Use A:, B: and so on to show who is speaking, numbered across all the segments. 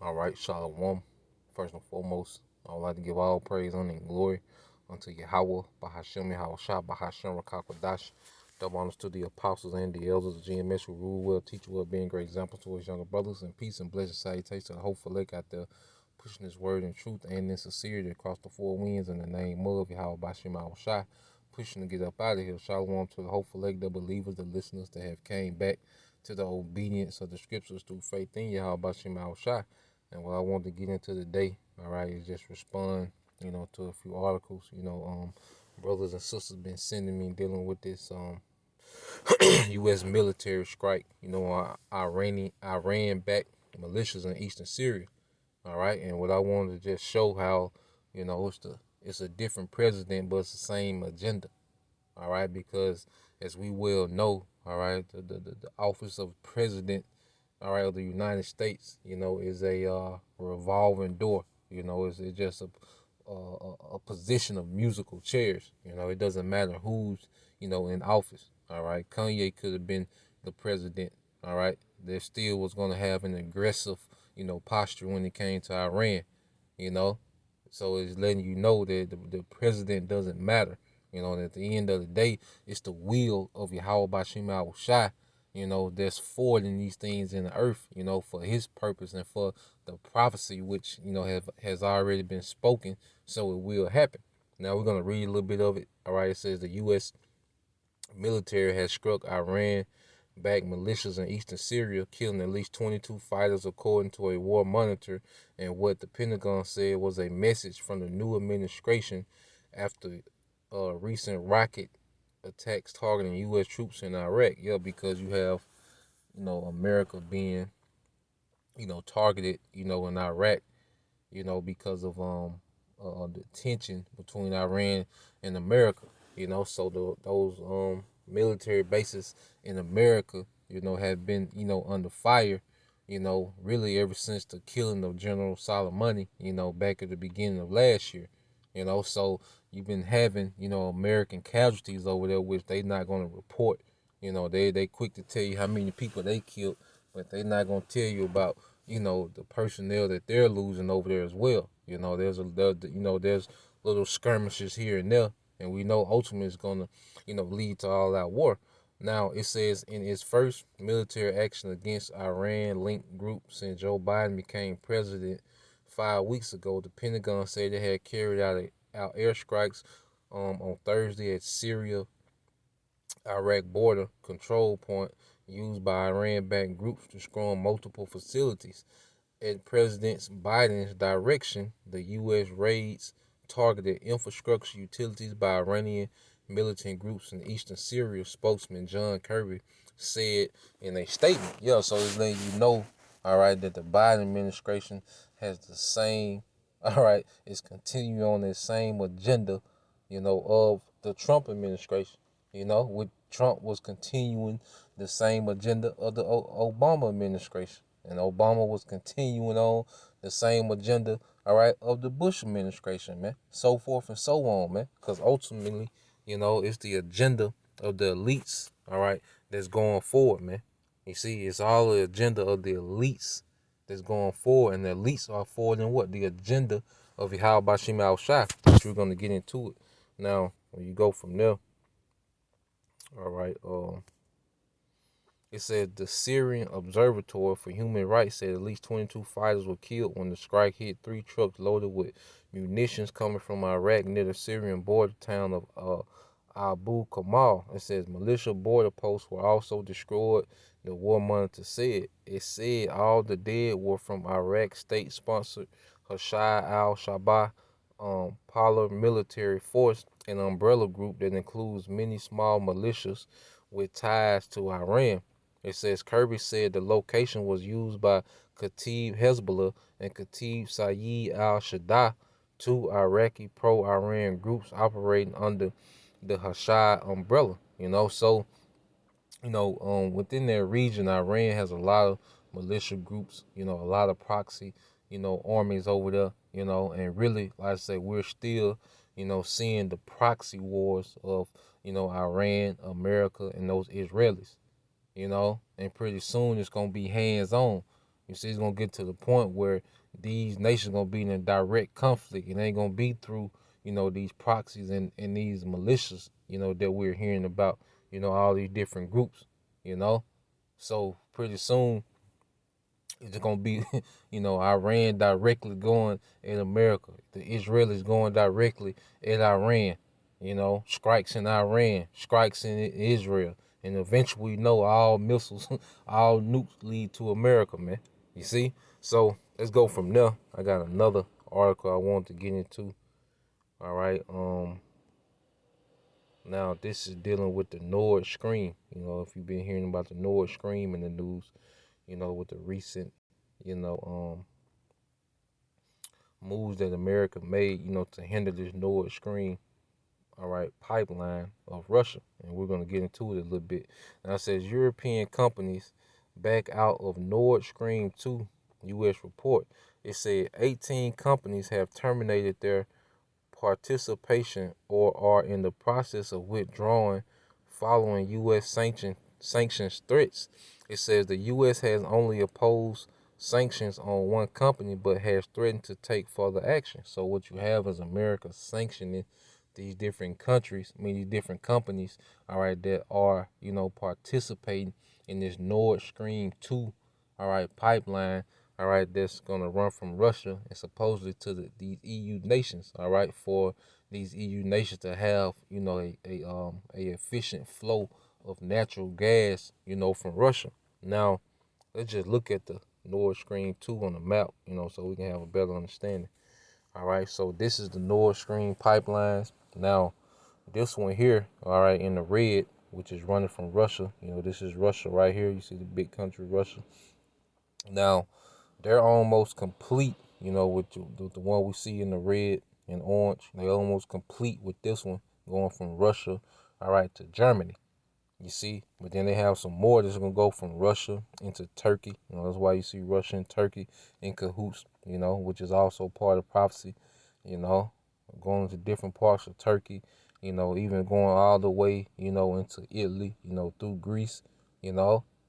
A: All right, Shalom. First and foremost, I would like to give all praise, honor, and glory unto Yahweh, Bahashem, Yahushua, Bahashem, Rakakwadash. Double honors to the apostles and the elders of GMS who rule well, teach well, being great examples to his younger brothers, and peace and blessed salutations to the hopeful lake out there, pushing his word in truth and in sincerity across the four winds in the name of Yahweh, Bahashem, Yahushua. Pushing to get up out of here. Shalom to the hopeful lake, the believers, the listeners that have came back to the obedience of the scriptures through faith in Yahweh, Bahashem, Yahushua. And what I want to get into today, all right, is just respond, to a few articles, brothers and sisters been sending me dealing with this U.S. military strike, Iran backed militias in eastern Syria, all right. And what I wanted to just show how, it's a different president, but it's the same agenda, all right, because as we well know, all right, the office of president, all right, of the United States, is a revolving door. It's just a position of musical chairs. It doesn't matter who's, in office. All right, Kanye could have been the president. All right, there still was going to have an aggressive, posture when it came to Iran. You know, so it's letting you know that the president doesn't matter. And at the end of the day, it's the will of Yahweh Bashim Al Shai, that's forwarding these things in the earth, for his purpose and for the prophecy which, has already been spoken, so it will happen. Now we're gonna read a little bit of it. All right, it says the US military has struck Iran backed militias in eastern Syria, killing at least 22 fighters, according to a war monitor, and what the Pentagon said was a message from the new administration after recent rocket attacks targeting U.S. troops in Iraq. Yeah, because you have, America being, targeted, in Iraq, because of the tension between Iran and America. So those military bases in America, have been, under fire, really ever since the killing of General Soleimani, back at the beginning of last year. So you've been having, American casualties over there, which they not going to report. They quick to tell you how many people they killed, but they not going to tell you about, the personnel that they're losing over there as well. There's little skirmishes here and there, and we know ultimately it's going to, lead to all out war. Now, it says in its first military action against Iran-linked group since Joe Biden became president 5 weeks ago, the Pentagon said they had carried out airstrikes on Thursday at Syria-Iraq border control point used by Iran-backed groups to storm multiple facilities. At President Biden's direction, the U.S. raids targeted infrastructure utilities by Iranian militant groups in eastern Syria, spokesman John Kirby said in a statement. Yeah, so it's letting you know, all right, that the Biden administration has the same, all right, is continuing on the same agenda, of the Trump administration, with Trump was continuing the same agenda of the Obama administration. And Obama was continuing on the same agenda, all right, of the Bush administration, man. So forth and so on, man. Because ultimately, it's the agenda of the elites, all right, that's going forward, man. You see, it's all the agenda of the elites that's going forward, and the elites are forwarding what? The agenda of Yahweh Bashim Al Shai, which we're going to get into it. Now, when you go from there, all right, it said the Syrian Observatory for Human Rights said at least 22 fighters were killed when the strike hit 3 trucks loaded with munitions coming from Iraq near the Syrian border town of Abu Kamal. It says militia border posts were also destroyed. The war monitor said. It said all the dead were from Iraq state-sponsored Hashai al-Shabaab paramilitary force, an umbrella group that includes many small militias with ties to Iran. It says Kirby said the location was used by Kataib Hezbollah and Kataib Sayyid al-Shaddad, two Iraqi pro-Iran groups operating under the Hashad umbrella. So within their region, Iran has a lot of militia groups, a lot of proxy, armies over there, and really, like I say, we're still, seeing the proxy wars of, Iran, America, and those Israelis, and pretty soon it's gonna be hands on, You see, it's gonna get to the point where these nations gonna be in a direct conflict, and it ain't gonna be through, these proxies and these militias, that we're hearing about, all these different groups, you know. So pretty soon it's gonna be, Iran directly going in America. The Israelis going directly at Iran. Strikes in Iran, strikes in Israel, and eventually, all missiles, all nukes lead to America, man. You see? So let's go from there. I got another article I want to get into. All right. Now this is dealing with the Nord Stream. If you've been hearing about the Nord Stream in the news, with the recent, you know, moves that America made, to hinder this Nord Stream, all right, pipeline of Russia. And we're going to get into it a little bit. Now it says European companies back out of Nord Stream 2 U.S. report. It said 18 companies have terminated their participation or are in the process of withdrawing following U.S. sanctions threats. It says the U.S. has only opposed sanctions on one company but has threatened to take further action. So what you have is America sanctioning these different countries, these different companies, all right, that are, participating in this Nord Stream 2, all right, pipeline, all right, that's gonna run from Russia and supposedly to these EU nations, all right, for these EU nations to have, a efficient flow of natural gas, from Russia. Now, let's just look at the Nord Stream 2 on the map, so we can have a better understanding. All right, so this is the Nord Stream pipelines. Now, this one here, all right, in the red, which is running from Russia, this is Russia right here. You see the big country, Russia. Now, they're almost complete, with the one we see in the red and orange. They're almost complete with this one going from Russia, all right, to Germany. You see, but then they have some more that's gonna go from Russia into Turkey. That's why you see Russia and Turkey in cahoots. Which is also part of prophecy. Going to different parts of Turkey. Even going all the way, into Italy. Through Greece.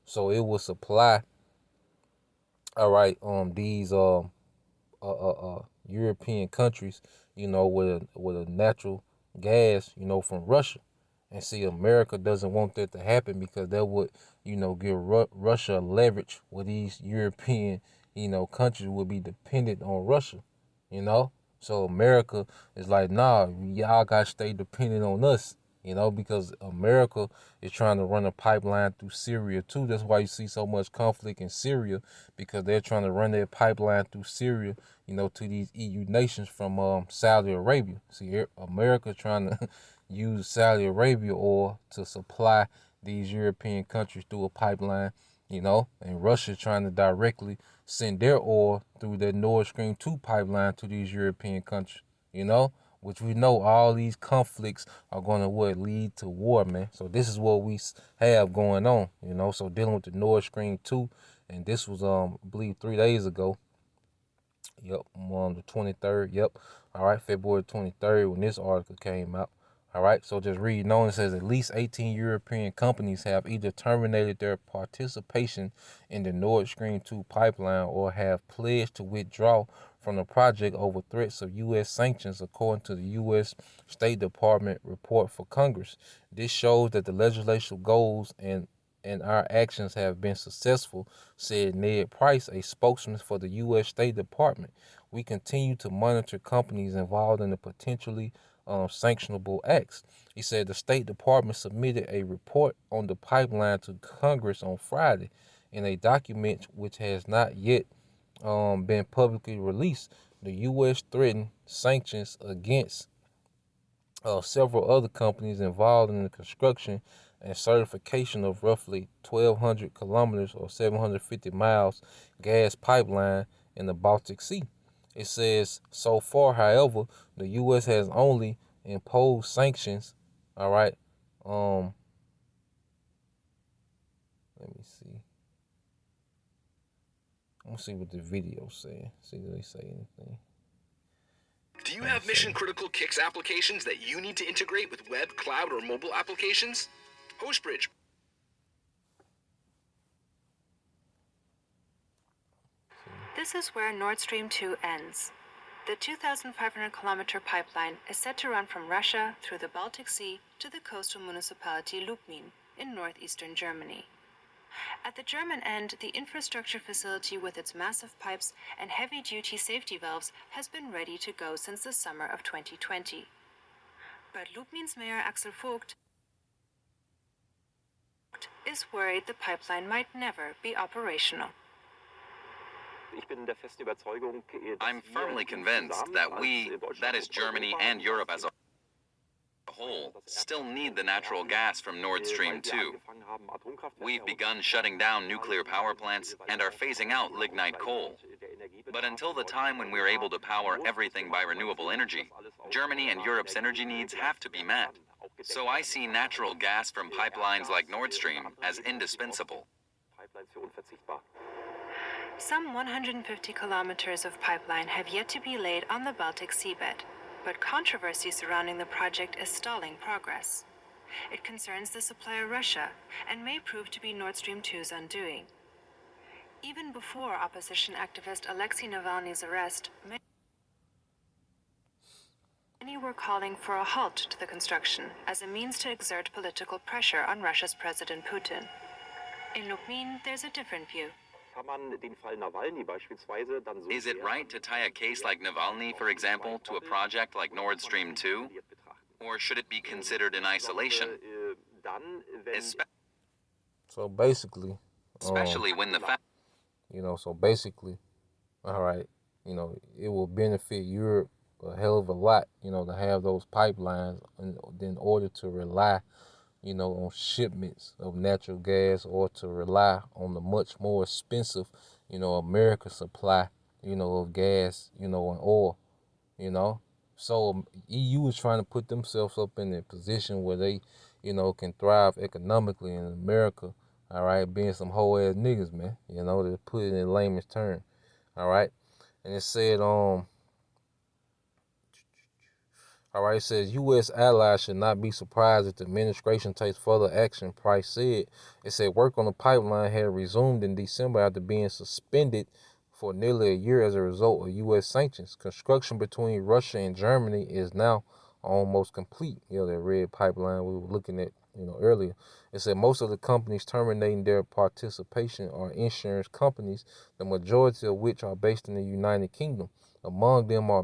A: So it will supply. All right. These European countries. With a natural gas. From Russia. And see, America doesn't want that to happen because that would, give Russia leverage where these European, countries would be dependent on Russia, you know? So America is like, nah, y'all got to stay dependent on us, because America is trying to run a pipeline through Syria too. That's why you see so much conflict in Syria, because they're trying to run their pipeline through Syria, to these EU nations from Saudi Arabia. See, America trying to use Saudi Arabia oil to supply these European countries through a pipeline, and Russia trying to directly send their oil through the Nord Stream 2 pipeline to these European countries, which we know all these conflicts are going to lead to war, man. So this is what we have going on, so dealing with the Nord Stream 2, and this was, I believe 3 days ago. Yep, on the 23rd. Yep. All right, February 23rd when this article came out. All right, so just reading on, it says at least 18 European companies have either terminated their participation in the Nord Stream 2 pipeline or have pledged to withdraw from the project over threats of U.S. sanctions, according to the U.S. State Department report for Congress. This shows that the legislative goals and our actions have been successful, said Ned Price, a spokesman for the U.S. State Department. We continue to monitor companies involved in the potentially sanctionable acts. He said the State Department submitted a report on the pipeline to Congress on Friday in a document which has not yet been publicly released. The U.S. threatened sanctions against several other companies involved in the construction and certification of roughly 1,200 kilometers or 750 miles gas pipeline in the Baltic Sea. It says, so far, however, the U.S. has only imposed sanctions. All right. Let me see. I'm gonna see what the video say. See if they say anything.
B: Do you have mission-critical Kix applications that you need to integrate with web, cloud, or mobile applications? Hostbridge.
C: This is where Nord Stream 2 ends. The 2,500-kilometer pipeline is set to run from Russia through the Baltic Sea to the coastal municipality Lubmin in northeastern Germany. At the German end, the infrastructure facility with its massive pipes and heavy-duty safety valves has been ready to go since the summer of 2020. But Lubmin's mayor Axel Vogt is worried the pipeline might never be operational.
B: I'm firmly convinced that we, that is Germany and Europe as a whole, still need the natural gas from Nord Stream 2. We've begun shutting down nuclear power plants and are phasing out lignite coal. But until the time when we're able to power everything by renewable energy, Germany and Europe's energy needs have to be met. So I see natural gas from pipelines like Nord Stream as indispensable.
C: Some 150 kilometers of pipeline have yet to be laid on the Baltic seabed, but controversy surrounding the project is stalling progress. It concerns the supplier Russia and may prove to be Nord Stream 2's undoing. Even before opposition activist Alexei Navalny's arrest, many were calling for a halt to the construction as a means to exert political pressure on Russia's President Putin. In Lubmin, there's a different view.
B: Is it right to tie a case like Navalny, for example, to a project like Nord Stream 2? Or should it be considered in isolation?
A: So basically,
B: Especially when the fact...
A: all right, it will benefit Europe a hell of a lot, to have those pipelines in order to rely, on shipments of natural gas or to rely on the much more expensive, America supply, of gas, and oil, you know. So EU is trying to put themselves up in a position where they, can thrive economically in America, all right, being some whole ass niggas, man, to put it in layman's term, all right. And it said, all right, it says U.S. allies should not be surprised if the administration takes further action, Price said. It said work on the pipeline had resumed in December after being suspended for nearly a year as a result of U.S. sanctions. Construction between Russia and Germany is now almost complete. That red pipeline we were looking at, earlier. It said most of the companies terminating their participation are insurance companies, the majority of which are based in the United Kingdom. Among them are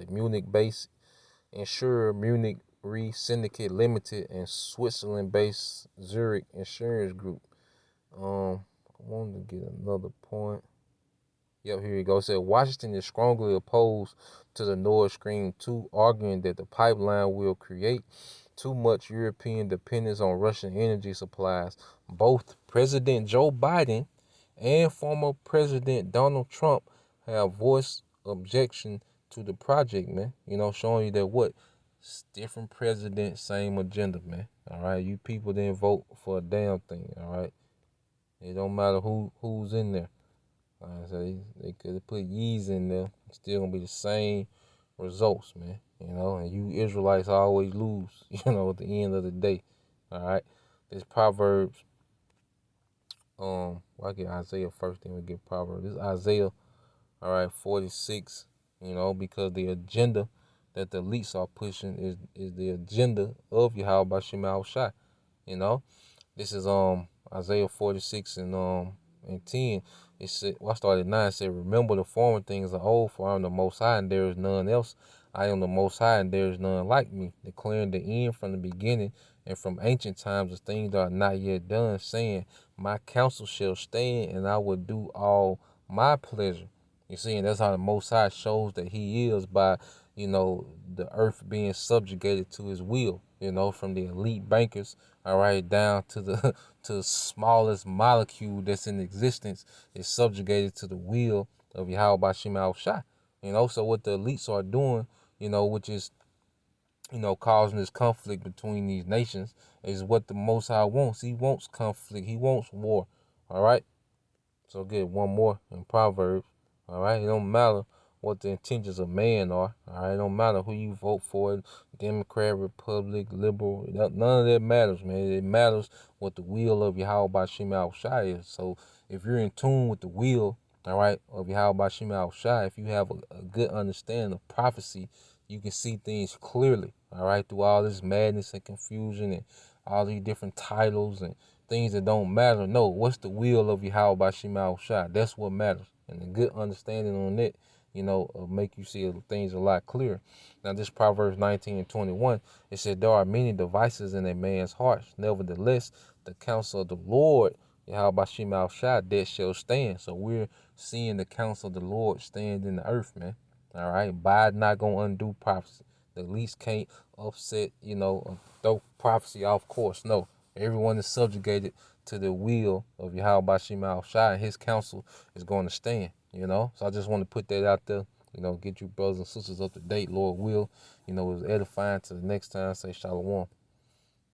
A: Munich-based insurer Munich Re Syndicate Limited and Switzerland-based Zurich Insurance Group. I wanted to get another point. Yep, here you go. It said Washington is strongly opposed to the Nord Stream 2, arguing that the pipeline will create too much European dependence on Russian energy supplies. Both President Joe Biden and former President Donald Trump have voiced objection to the project, man. Showing you that it's different president, same agenda, man. All right, you people didn't vote for a damn thing. All right, it don't matter who's in there. So they could have put Yeez in there. It's still gonna be the same results, man. And you Israelites always lose, at the end of the day. All right. This Proverbs, I get Isaiah first, then we get Proverbs. This Isaiah, all right, 46, because the agenda that the elites are pushing is the agenda of Yahweh Bashim Al Shai. This is Isaiah 46 and 10. It said, I started at 9. It said, remember the former things are old, for I am the Most High, and there is none else. I am the Most High, and there is none like me, declaring the end from the beginning, and from ancient times the things that are not yet done, saying, my counsel shall stand, and I will do all my pleasure. You see, and that's how the Most High shows that he is by, the earth being subjugated to his will, from the elite bankers, all right, down to the to the smallest molecule that's in existence is subjugated to the will of Yahweh Bashim Al Shai. So what the elites are doing, which is, causing this conflict between these nations is what the Most High wants. He wants conflict. He wants war. All right. So get one more in Proverbs. All right. It don't matter what the intentions of man are. All right, it don't matter who you vote for, Democrat, Republic, Liberal. None of that matters, man. It matters what the will of Yahweh Shema Shai is. So if you're in tune with the will, all right, of Yahweh Shema Shai, if you have a good understanding of prophecy, you can see things clearly. All right, through all this madness and confusion and all these different titles and things that don't matter. No, what's the will of Yahweh Shema Shai? That's what matters. And a good understanding on it, make you see things a lot clearer. Now, this Proverbs 19 and 21, it said, there are many devices in a man's heart. Nevertheless, the counsel of the Lord, Yahweh Shema Shai, that shall stand. So we're seeing the counsel of the Lord stand in the earth, man. All right. Bide not going to undo prophecy. The least can't upset, throw prophecy off course. No. Everyone is subjugated to the will of Yahweh Shema Shai, and his counsel is going to stand. So I just want to put that out there, get you brothers and sisters up to date, Lord will. It was edifying. To the next time, say shalom.